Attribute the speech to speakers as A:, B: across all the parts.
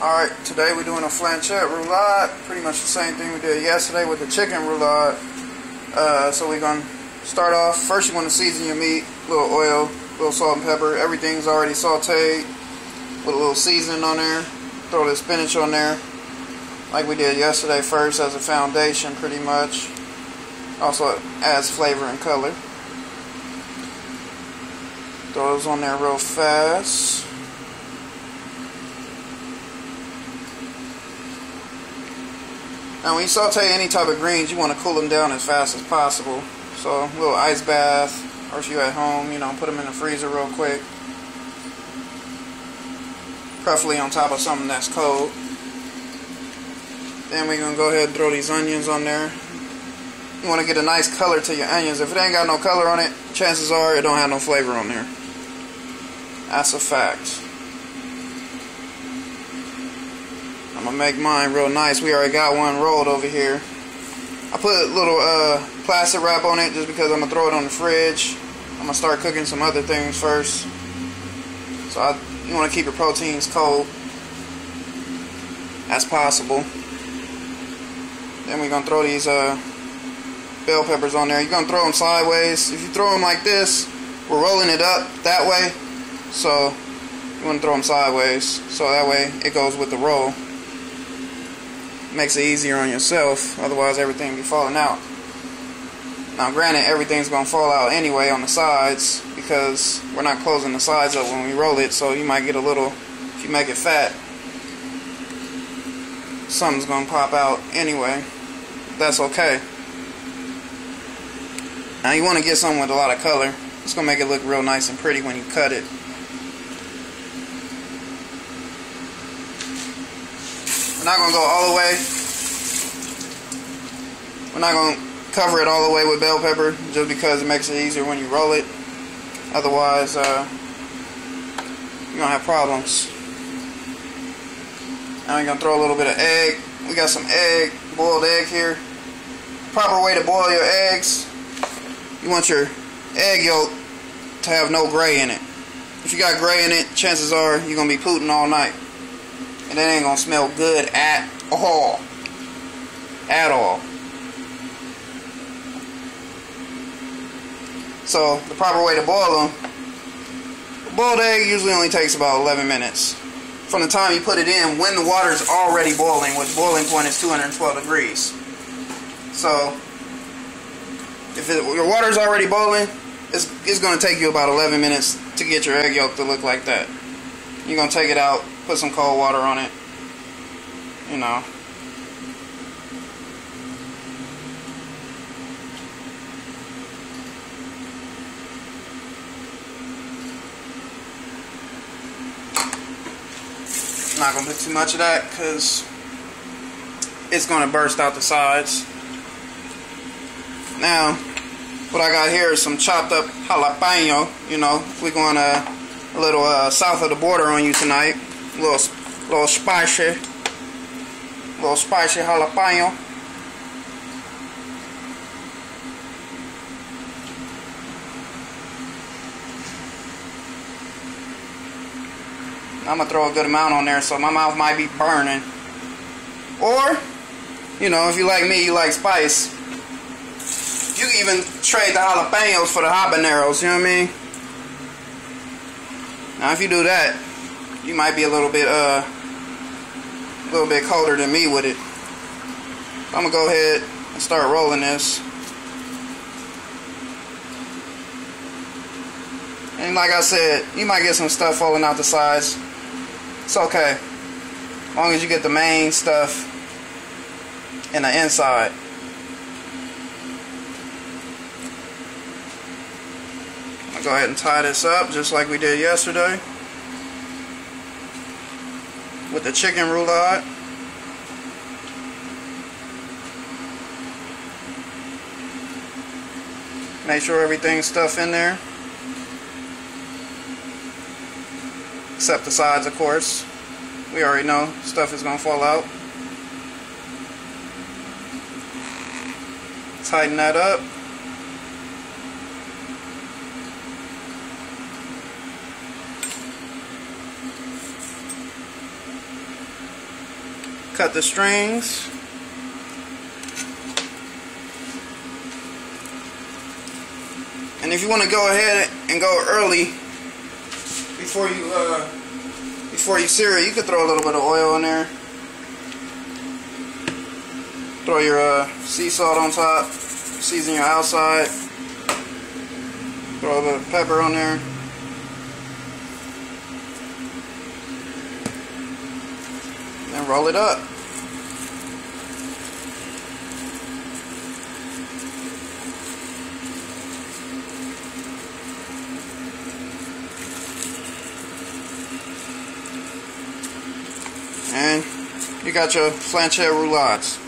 A: Alright, today we're doing a Flanchet Roulade. Pretty much the same thing we did yesterday with the chicken roulade. So we're going to start off. First you want to season your meat. A little oil, a little salt and pepper. Everything's already sauteed with a little seasoning on there. Throw the spinach on there like we did yesterday first as a foundation pretty much. Also adds flavor and color. Throw those on there real fast. Now when you saute any type of greens, you want to cool them down as fast as possible. So a little ice bath, or if you're at home, put them in the freezer real quick. Preferably on top of something that's cold. Then we're going to go ahead and throw these onions on there. You want to get a nice color to your onions. If it ain't got no color on it, chances are it don't have no flavor on there. That's a fact. I'm going to make mine real nice. We already got one rolled over here. I put a little plastic wrap on it just because I'm going to throw it on the fridge. I'm going to start cooking some other things first. So you want to keep your proteins cold as possible. Then we're going to throw these bell peppers on there. You're going to throw them sideways. If you throw them like this, we're rolling it up that way. So you want to throw them sideways. So that way it goes with the roll. Makes it easier on yourself, otherwise everything will be falling out. Now granted, everything's going to fall out anyway on the sides because we're not closing the sides up when we roll it, so you might get a little, if you make it fat, something's going to pop out anyway. That's okay. Now you want to get something with a lot of color. It's going to make it look real nice and pretty when you cut it. We're not going to go all the way. We're not going to cover it all the way with bell pepper just because it makes it easier when you roll it. Otherwise, you're going to have problems. Now we're going to throw a little bit of egg. We got some egg, boiled egg here. Proper way to boil your eggs. You want your egg yolk to have no gray in it. If you got gray in it, chances are you're going to be pooting all night. And it ain't gonna smell good at all. At all. So, the proper way to boil them, a boiled egg usually only takes about 11 minutes. From the time you put it in, when the water's already boiling, which boiling point is 212 degrees. So, if your water's already boiling, it's gonna take you about 11 minutes to get your egg yolk to look like that. You're gonna take it out, put some cold water on it, I'm not gonna put too much of that because it's gonna burst out the sides. Now, what I got here is some chopped up jalapeno. We're going a little south of the border on you tonight. A little spicy jalapeno. I'm gonna throw a good amount on there, so my mouth might be burning. Or, if you like me, you like spice. You can even trade the jalapenos for the habaneros. You know what I mean? Now, if you do that, you might be a little bit colder than me with it. I'm gonna go ahead and start rolling this. And like I said, you might get some stuff falling out the sides. It's okay, as long as you get the main stuff in the inside. I'm gonna go ahead and tie this up just like we did yesterday with the chicken roulade. Make sure everything's stuffed in there, except the sides, of course. We already know stuff is gonna fall out. Tighten that up. cut the strings. And if you want to go ahead and go early before you sear it, you could throw a little bit of oil in there. Throw your sea salt on top, season your outside. Throw a bit of pepper on there. And roll it up. And you got your Flanchet Roulades.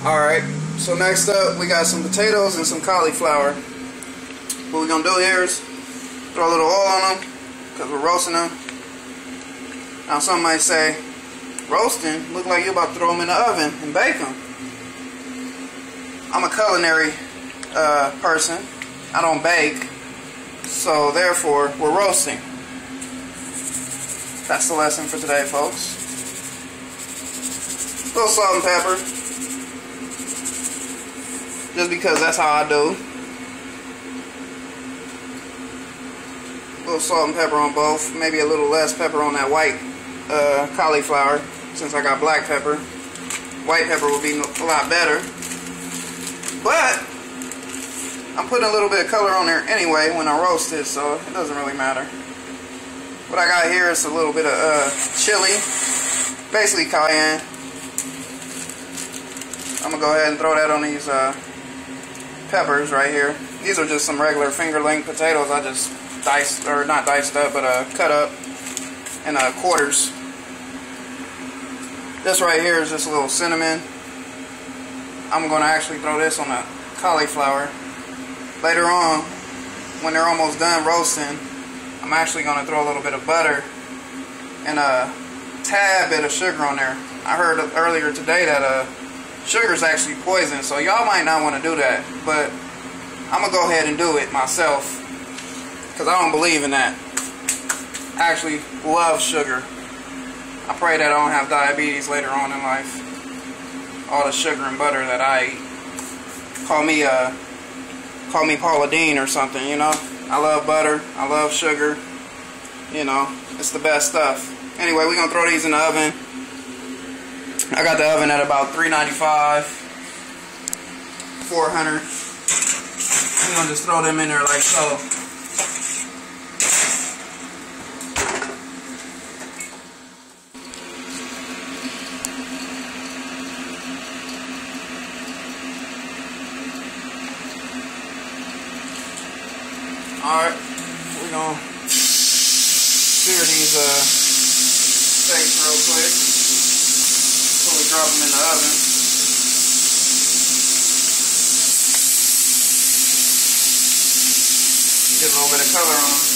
A: Alright, so next up we got some potatoes and some cauliflower. What we're going to do here is throw a little oil on them because we're roasting them. Now some might say, roasting? Look like you're about to throw them in the oven and bake them. I'm a culinary person. I don't bake. So therefore, we're roasting. That's the lesson for today, folks. A little salt and pepper. Just because that's how I do. A little salt and pepper on both. Maybe a little less pepper on that white cauliflower, since I got black pepper. White pepper would be a lot better. But I'm putting a little bit of color on there anyway when I roast it, so it doesn't really matter. What I got here is a little bit of chili, basically cayenne. I'm gonna go ahead and throw that on these peppers right here. These are just some regular finger-length potatoes. I just diced, or not diced up, but cut up in quarters. This right here is just a little cinnamon. I'm gonna actually throw this on the cauliflower. Later on, when they're almost done roasting, I'm actually going to throw a little bit of butter and a tad bit of sugar on there. I heard earlier today that sugar is actually poison, so y'all might not want to do that, but I'm going to go ahead and do it myself because I don't believe in that. I actually love sugar. I pray that I don't have diabetes later on in life. All the sugar and butter that I eat. Call me Paula Deen or something, you know. I love butter. I love sugar. You know, it's the best stuff. Anyway, we're going to throw these in the oven. I got the oven at about 395, 400. I'm going to just throw them in there like so. Alright, we're going to sear these steaks real quick before we drop them in the oven. Get a little bit of color on them.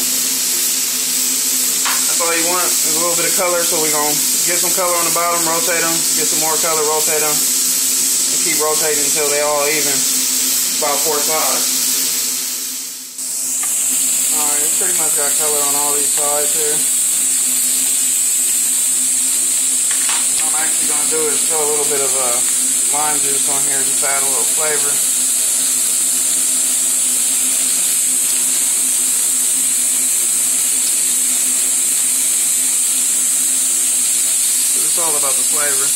A: That's all you want, is a little bit of color, so we're going to get some color on the bottom, rotate them, get some more color, rotate them, and keep rotating until they all even, about 4 sides. Alright, pretty much got color on all these sides here. What I'm actually going to do is throw a little bit of lime juice on here just to add a little flavor. It's all about the flavor.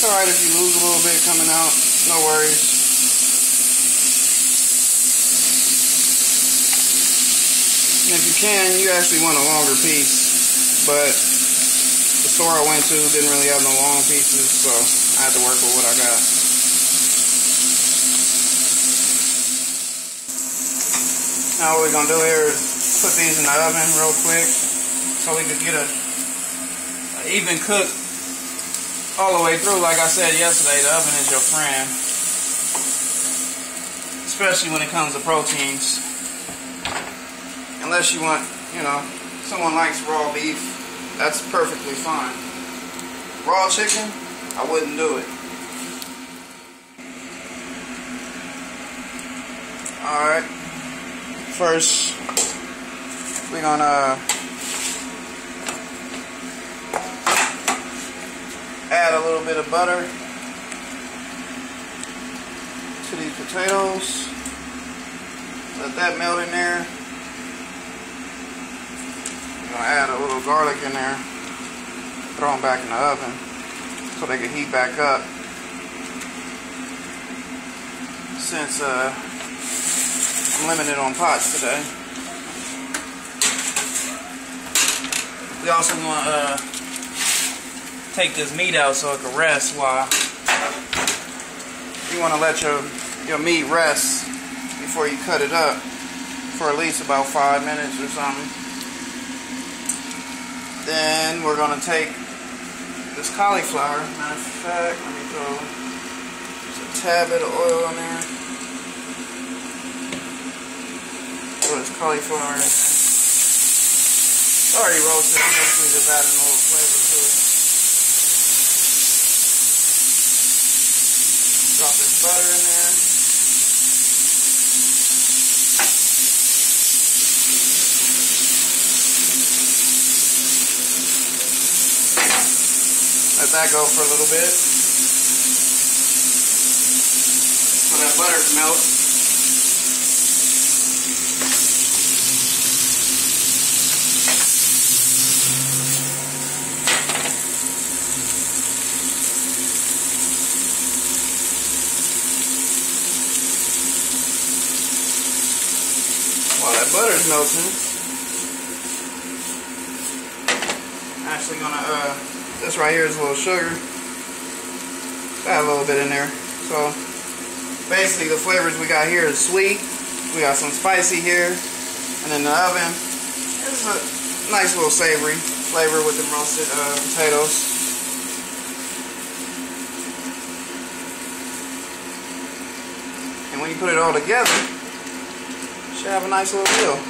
A: It's alright if you lose a little bit coming out, no worries. And if you can, you actually want a longer piece, but the store I went to didn't really have no long pieces, so I had to work with what I got. Now what we're going to do here is put these in the oven real quick so we can get an even cook all the way through. Like I said yesterday, the oven is your friend. Especially when it comes to proteins. Unless you want, you know, someone likes raw beef, that's perfectly fine. Raw chicken, I wouldn't do it. Alright, first we're gonna add a little bit of butter to these potatoes. Let that melt in there. I'm gonna add a little garlic in there. Throw them back in the oven so they can heat back up. Since I'm limited on pots today. We also want to take this meat out so it can rest while you want to let your meat rest before you cut it up for at least about 5 minutes or something. Then we're going to take this cauliflower. Matter of fact, let me throw just a tad bit of oil in there. Throw this cauliflower in there. It's already roasted. I'm basically just adding a little flavor to it. Drop this butter in there. Let that go for a little bit. So that butter can melt. While that butter's melting, I'm actually gonna this right here is a little sugar. Add a little bit in there. So basically the flavors we got here is sweet. We got some spicy here. And in the oven, it's a nice little savory flavor with the roasted potatoes. And when you put it all together, you should have a nice little meal.